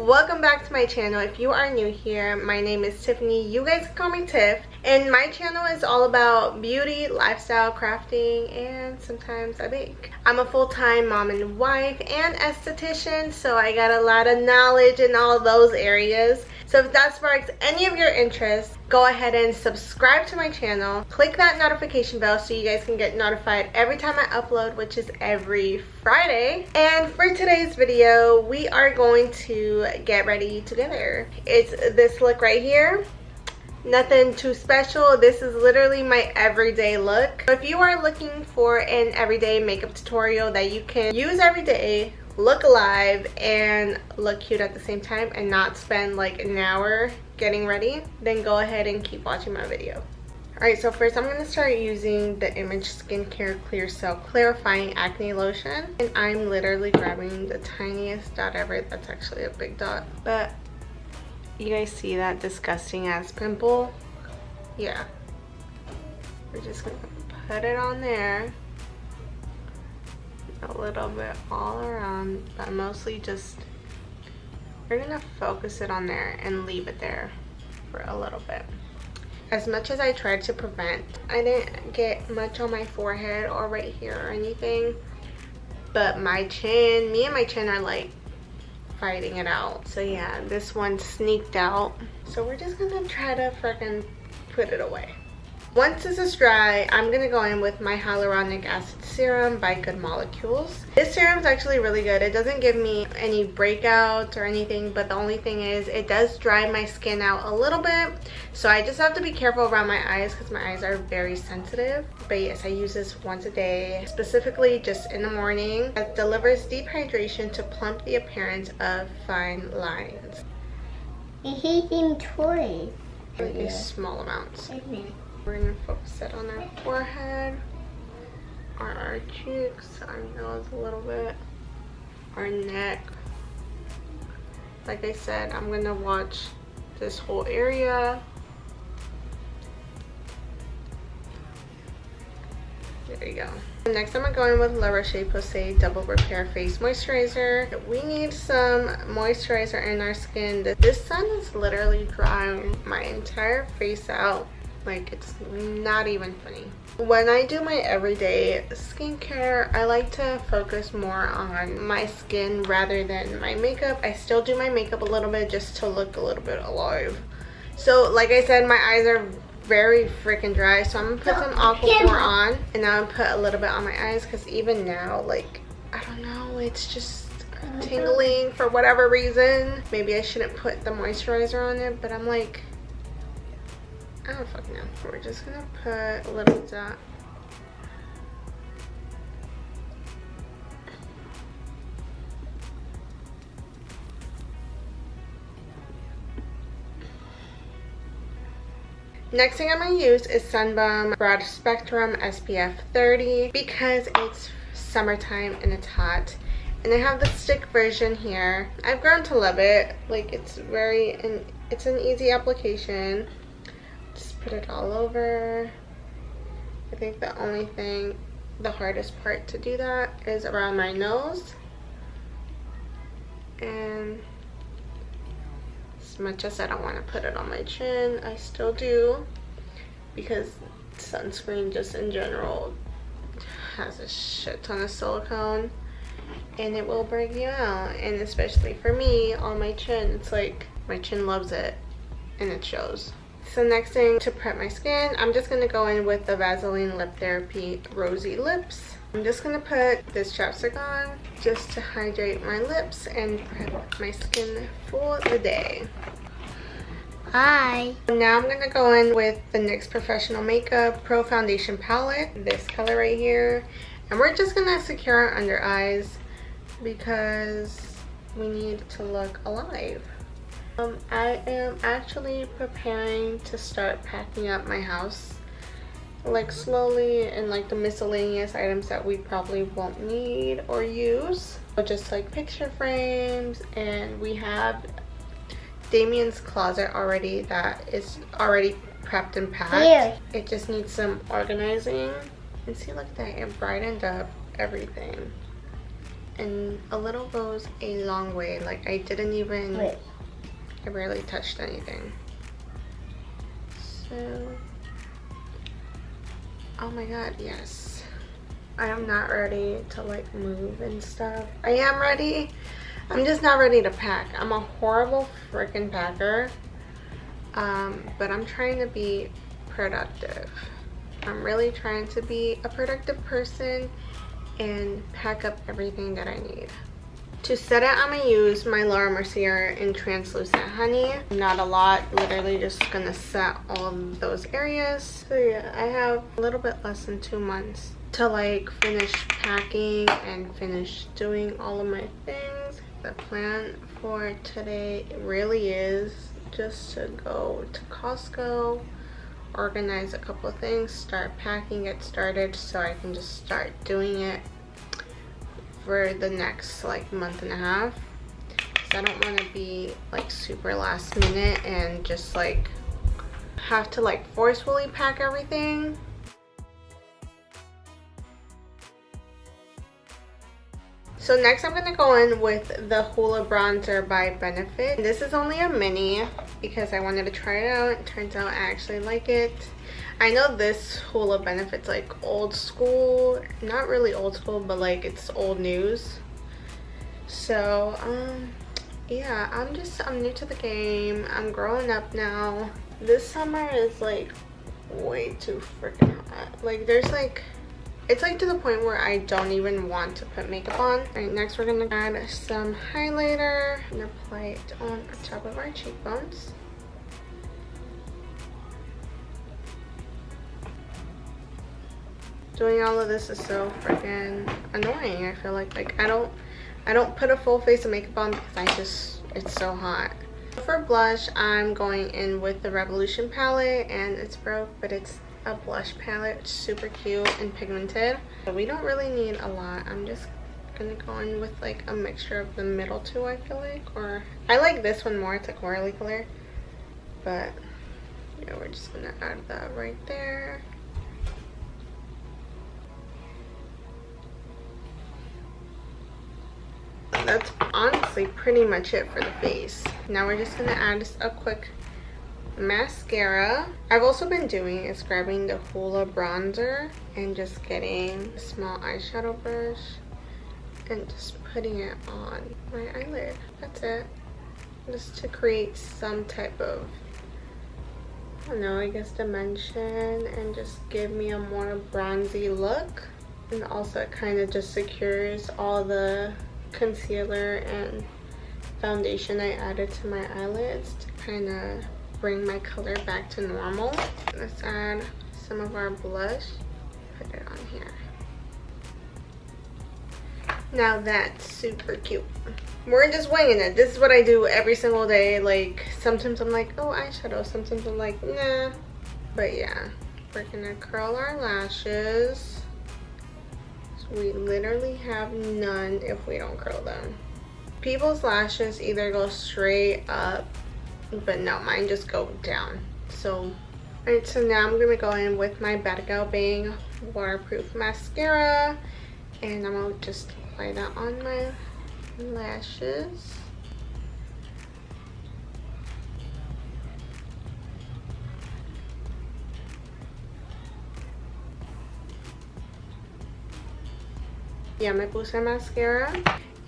Welcome back to my channel. If you are new here, my name is Tiffany. You guys can call me Tiff. And my channel is all about beauty, lifestyle, crafting, and sometimes I bake. I'm a full-time mom and wife and esthetician, so I got a lot of knowledge in all those areas. So if that sparks any of your interest, go ahead and subscribe to my channel. Click that notification bell so you guys can get notified every time I upload, which is every Friday. And for today's video, we are going to get ready together. It's this look right here. Nothing too special. This is literally my everyday look. If you are looking for an everyday makeup tutorial that you can use every day, look alive and look cute at the same time, and not spend like an hour getting ready, then go ahead and keep watching my video. Alright, so first I'm going to start using the Image Skincare Clear Cell Clarifying Acne Lotion. And I'm literally grabbing the tiniest dot ever. That's actually a big dot. But you guys see that disgusting ass pimple? Yeah. We're just going to put it on there. A little bit all around, but mostly just we're gonna focus it on there and leave it there for a little bit. As much as I tried to prevent, I didn't get much on my forehead or right here or anything, but my chin, me and my chin are like fighting it out. So yeah, this one sneaked out, so we're just gonna try to freaking put it away. Once this is dry, I'm going to go in with my hyaluronic acid serum by Good Molecules. This serum is actually really good. It doesn't give me any breakouts or anything, but the only thing is it does dry my skin out a little bit. So I just have to be careful around my eyes because my eyes are very sensitive. But yes, I use this once a day, specifically just in the morning. It delivers deep hydration to plump the appearance of fine lines. He's eating toys. These small amounts. We're going to focus it on our forehead, our cheeks, our nose a little bit, our neck. Like I said, I'm going to watch this whole area. There you go. Next, I'm going with La Roche-Posay Double Repair Face Moisturizer. We need some moisturizer in our skin. This sun is literally drying my entire face out. Like, it's not even funny. When I do my everyday skincare, I like to focus more on my skin rather than my makeup. I still do my makeup a little bit just to look a little bit alive. So like I said, my eyes are very freaking dry, so I'm gonna put some aquaphor on, and now I'm put a little bit on my eyes because even now, like, I don't know, it's just tingling for whatever reason. Maybe I shouldn't put the moisturizer on it, but I'm like, I don't fucking know. We're just gonna put a little dot. Next thing I'm gonna use is Sunbum Broad Spectrum SPF 30 because it's summertime and it's hot. And I have the stick version here. I've grown to love it. Like, it's an easy application. Just put it all over. I think the only thing, the hardest part to do that is around my nose. And as much as I don't want to put it on my chin, I still do, because sunscreen just in general has a shit ton of silicone and it will break you out. And especially for me on my chin, it's like my chin loves it and it shows. So next thing to prep my skin, I'm just going to go in with the Vaseline Lip Therapy Rosy Lips. I'm just going to put this chapstick on just to hydrate my lips and prep my skin for the day. Hi. Now I'm going to go in with the NYX Professional Makeup Pro Foundation Palette, this color right here. And we're just going to secure our under eyes because we need to look alive. I am actually preparing to start packing up my house, like slowly, and like the miscellaneous items that we probably won't need or use. So just like picture frames, and we have Damien's closet already that is already prepped and packed. Here. It just needs some organizing. And see, look at that, it brightened up everything. and a little goes a long way. Like I didn't even, I barely touched anything. So, oh my god, yes. I am not ready to like move and stuff. I am ready. I'm just not ready to pack. I'm a horrible freaking packer. But I'm trying to be productive. I'm really trying to be a productive person and pack up everything that I need. To set it, I'm gonna use my Laura Mercier in Translucent Honey. Not a lot, literally just gonna set all of those areas. So yeah, I have a little bit less than 2 months to like finish packing and finish doing all of my things. The plan for today really is just to go to Costco, organize a couple of things, start packing, get started so I can just start doing it for the next like month and a half. So I don't want to be like super last minute and just like have to like forcefully pack everything. So next I'm going to go in with the Hoola bronzer by Benefit. This is only a mini because I wanted to try it out. It turns out I actually like it. I know this Hoola Benefit's like old school. Not really old school, but like it's old news. So yeah, I'm new to the game. I'm growing up now. This summer is like way too freaking hot. Like there's like, it's like to the point where I don't even want to put makeup on. Alright, next we're gonna add some highlighter and apply it on top of our cheekbones. Doing all of this is so freaking annoying. I feel like I don't put a full face of makeup on because it's so hot. For blush, I'm going in with the Revolution palette, and it's broke, but it's a blush palette. It's super cute and pigmented, but we don't really need a lot. I'm just gonna go in with like a mixture of the middle two, I feel like, or I like this one more. It's a corally color, but yeah, we're just gonna add that right there. That's honestly pretty much it for the face. Now we're just gonna add just a quick mascara. I've also been doing is grabbing the Hoola bronzer and just getting a small eyeshadow brush and just putting it on my eyelid. That's it. Just to create some type of, I don't know, I guess dimension, and just give me a more bronzy look. And also it kind of just secures all the concealer and foundation I added to my eyelids to kind of bring my color back to normal. Let's add some of our blush, put it on here. Now that's super cute. We're just winging it. This is what I do every single day. Like sometimes I'm like, oh, eyeshadow, sometimes I'm like, nah. But yeah, we're gonna curl our lashes. So we literally have none if we don't curl them. People's lashes either go straight up, but no, mine just go down. So, alright, so now I'm gonna go in with my Better Gal Bang waterproof mascara, and I'm gonna just apply that on my lashes. Yeah, me puse mascara.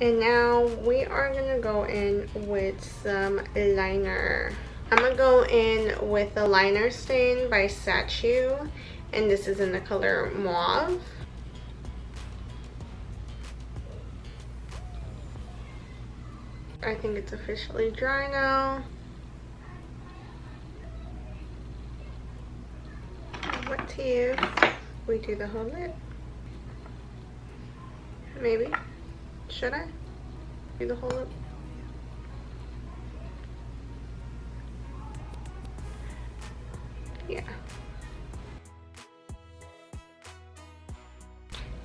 And now we are gonna go in with some liner. I'm gonna go in with the liner stain by Sacheu, and this is in the color Mauve. I think it's officially dry now. What if we do the whole lip? Maybe. Should I do the whole lip? Yeah.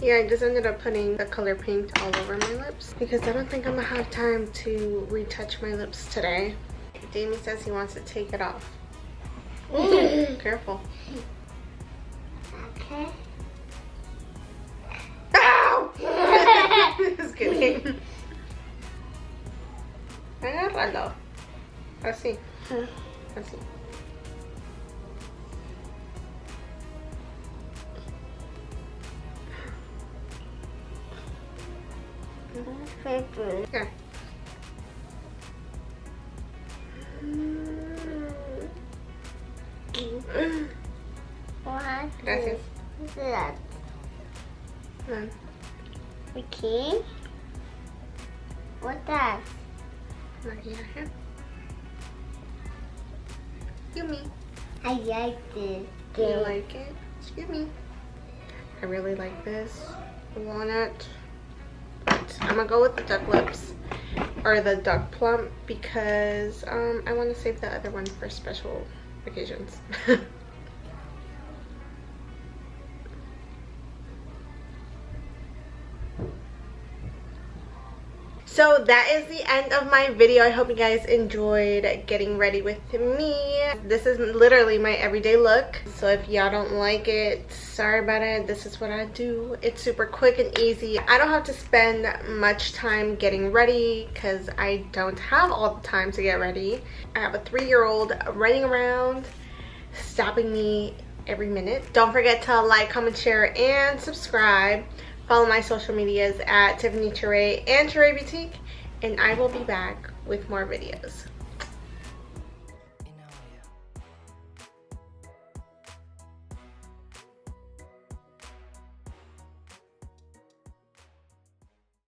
Yeah, I just ended up putting the color paint all over my lips because I don't think I'm gonna have time to retouch my lips today. Jamie says he wants to take it off. Careful. Okay. Ow! Just kidding. Agárralo. Así. Así. Paper. Here. What Gracias. is that? Okay. What's that? Maquillaje. Excuse me. I like this. Do you like it? Excuse me. I really like this walnut. But I'm gonna go with the duck lips or the duck plump because I want to save the other one for special occasions. So that is the end of my video. I hope you guys enjoyed getting ready with me. This is literally my everyday look. So if y'all don't like it, sorry about it. This is what I do. It's super quick and easy. I don't have to spend much time getting ready because I don't have all the time to get ready. I have a 3-year-old running around, stopping me every minute. Don't forget to like, comment, share, and subscribe. Follow my social medias at Tiffanycherre and Cherrebeautique, and I will be back with more videos.